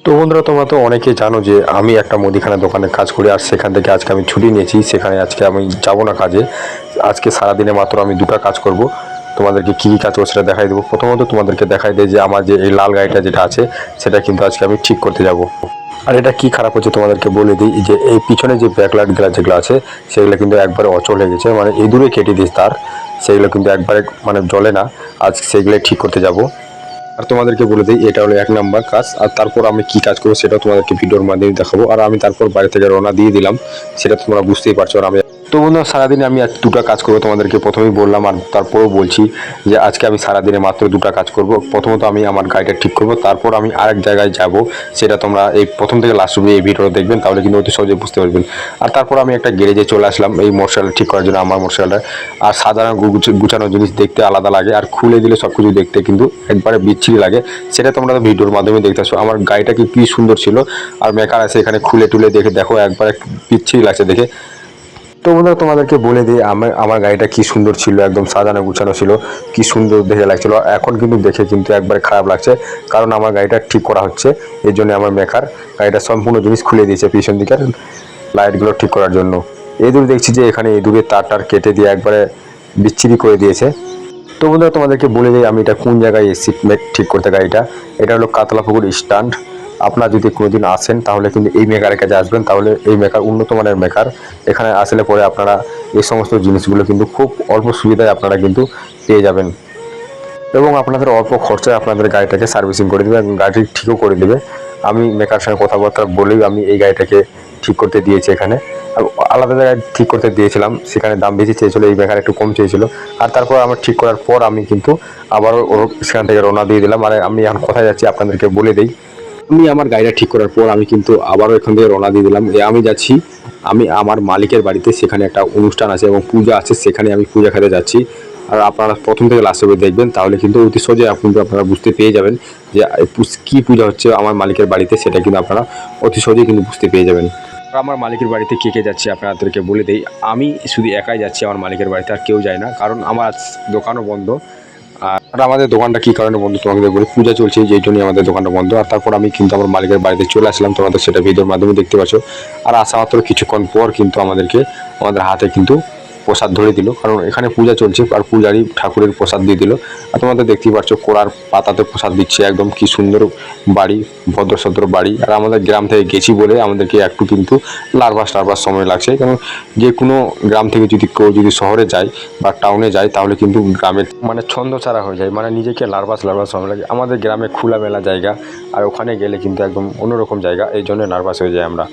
তো বন্ধুরা, তোমরা তো অনেকেই জানো যে আমি একটা মুদিখানা দোকানে কাজ করি, আর সেখান থেকে আজকে আমি ছুটি নিয়েছি। সেখানে আজকে আমি যাব না কাজে। আজকে সারাদিনে মাত্র আমি দুটো কাজ করব। তোমাদেরকে কী কী কাজ করবো সেটা দেখাই দেবো। প্রথমত তোমাদেরকে দেখাই দেয় যে আমার যে এই লাল গাড়িটা যেটা আছে সেটা কিন্তু আজকে আমি ঠিক করতে যাব। আর এটা কি খারাপ হচ্ছে তোমাদেরকে বলে দিই, যে এই পিছনে যে ব্যাকলাইটগুলো যেগুলো আছে সেগুলো কিন্তু একবারে অচল হয়ে গেছে, মানে এই দূরে কেটে দিস তার, সেগুলো কিন্তু একবারে মানে জ্বলে না। আজ সেগুলো ঠিক করতে যাব। আর তোমাদেরকে বলে দিই, এটা হলো 1 নম্বর কাজ। আর তারপর আমি কি কাজ করবো সেটা তোমাদেরকে ভিডিওর মাধ্যমে দেখাবো। আর আমি তারপর বাড়ি থেকে রওনা দিয়ে দিলাম, সেটা তোমরা বুঝতেই পারছো। আর আমি তো বন্ধুরা, সারাদিনে আমি আজ দুটো কাজ করবো, তোমাদেরকে প্রথমেই বললাম আর তারপরেও বলছি যে আজকে আমি সারাদিনে মাত্র দুটো কাজ করব। প্রথমত আমি আমার গাড়িটা ঠিক করব, তারপর আমি আরেক জায়গায় যাব। সেটা তোমরা এই প্রথম থেকে লাস্ট অবধি এই ভিডিওটা দেখবেন, তাহলে কিন্তু অতি সহজে বুঝতে পারবেন। আর তারপর আমি একটা গ্যারেজে চলে আসলাম এই মোটরসাইকেল ঠিক করার জন্য, আমার মোটরসাইকেলটা। আর সাধারণ গুছানো জিনিস দেখতে আলাদা লাগে, আর খুলে দিলে সব কিছু দেখতে কিন্তু একবারে বিচ্ছিরি লাগে। সেটা তোমরা ভিডিওর মাধ্যমে দেখতে আসো। আমার গাড়িটা কি সুন্দর ছিল, আর মেকার আছে এখানে, খুলে টুলে দেখে দেখো একবারে বিচ্ছিরি লাগছে দেখে। তো বন্ধুরা, তোমাদেরকে বলে দিই আমার গাড়িটা কি সুন্দর ছিল, একদম সাজানো গুছানো ছিল, কি সুন্দর দেখে লাগছিল। এখন কিন্তু দেখে কিন্তু একবারে খারাপ লাগছে, কারণ আমার গাড়িটা ঠিক করা হচ্ছে। এই জন্য আমার মেকার গাড়িটা সম্পূর্ণ জিনিস খুলে দিয়েছে পিছন দিকের লাইটগুলো ঠিক করার জন্য। এই দূরে দেখছি যে এখানে এই দূরে তার কেটে দিয়ে একবারে বিচ্ছিরি করে দিয়েছে। তো বন্ধুরা, তোমাদেরকে বলে দিই আমি এটা কোন জায়গায় এসেছি ঠিক করতে গাড়িটা। এটা হলো কাতলাপুকুর স্ট্যান্ড। আপনারা যদি কোনোদিন আসেন তাহলে কিন্তু এই মেকারের কাছে আসবেন, তাহলে এই মেকার উন্নত মানের মেকার। এখানে আসলে পরে আপনারা এই সমস্ত জিনিসগুলো কিন্তু খুব অল্প সুবিধায় আপনারা কিন্তু পেয়ে যাবেন, এবং আপনাদের অল্প খরচায় আপনাদের গাড়িটাকে সার্ভিসিং করে দেবে এবং গাড়ি ঠিকও করে দেবে। আমি মেকার সঙ্গে কথাবার্তা বলেই আমি এই গাড়িটাকে ঠিক করতে দিয়েছি। এখানে আলাদা জায়গায় ঠিক করতে দিয়েছিলাম, সেখানে দাম বেশি চেয়েছিল, এই মেকার একটু কম চেয়েছিল। আর তারপর আমার ঠিক করার পর আমি কিন্তু আবারও সেখান থেকে রওনা দিয়ে দিলাম। আর আমি এখন কোথায় যাচ্ছি আপনাদেরকে বলে দিই। আমি আমার গাড়িটা ঠিক করার পর আমি কিন্তু আবারও এখান থেকে রওনা দিয়ে দিলাম। আমি যাচ্ছি আমি আমার মালিকের বাড়িতে, সেখানে একটা অনুষ্ঠান আছে এবং পূজা আছে, সেখানে আমি পূজা খেতে যাচ্ছি। আর আপনারা প্রথম থেকে লাস্ট অবধি দেখবেন, তাহলে কিন্তু অতি সহজে কিন্তু আপনারা বুঝতে পেয়ে যাবেন যে কী পূজা হচ্ছে আমার মালিকের বাড়িতে, সেটা কিন্তু আপনারা অতি সহজেই কিন্তু বুঝতে পেয়ে যাবেন। আমার মালিকের বাড়িতে কে কে যাচ্ছে আপনাদেরকে বলে দেই। আমি শুধু একাই যাচ্ছি আমার মালিকের বাড়িতে, আর কেউ যায় না, কারণ আমার দোকানও বন্ধ। আর আমাদের দোকানটা কী কারণে বন্ধ তোমাদের বলি, পূজা চলছে যেই জন্যই আমাদের দোকানটা বন্ধ। আর তারপর আমি কিন্তু আমার মালিকের বাড়িতে চলে আসলাম, তোমাদের সেটা ভিডিওর মাধ্যমে দেখতে পাচ্ছ। আর আসা মাত্র কিছুক্ষণ পর কিন্তু আমাদের হাতে কিন্তু প্রসাদ ধরে দিল, কারণ এখানে পূজা চলছে আর পূজারই ঠাকুরের প্রসাদ দিয়ে দিল। আর তোমাদের দেখতেই পাচ্ছ কোড়ার পাতাতে প্রসাদ দিচ্ছে, একদম কি সুন্দর বাড়ি, ভদ্রসদ্র বাড়ি। আর আমাদের গ্রাম থেকে গেছি বলে আমাদেরকে একটু কিন্তু লার্ভাস সময় লাগছে, কারণ যে কোনো গ্রাম থেকে কেউ যদি শহরে যায় বা টাউনে যায়, তাহলে কিন্তু গ্রামের মানে ছন্দছাড়া হয়ে যায়, মানে নিজেকে লার্ভাস সময় লাগে। আমাদের গ্রামে খোলামেলা জায়গা, আর ওখানে গেলে কিন্তু একদম অন্যরকম জায়গা, এই জন্য নার্ভাস হয়ে যায় আমরা।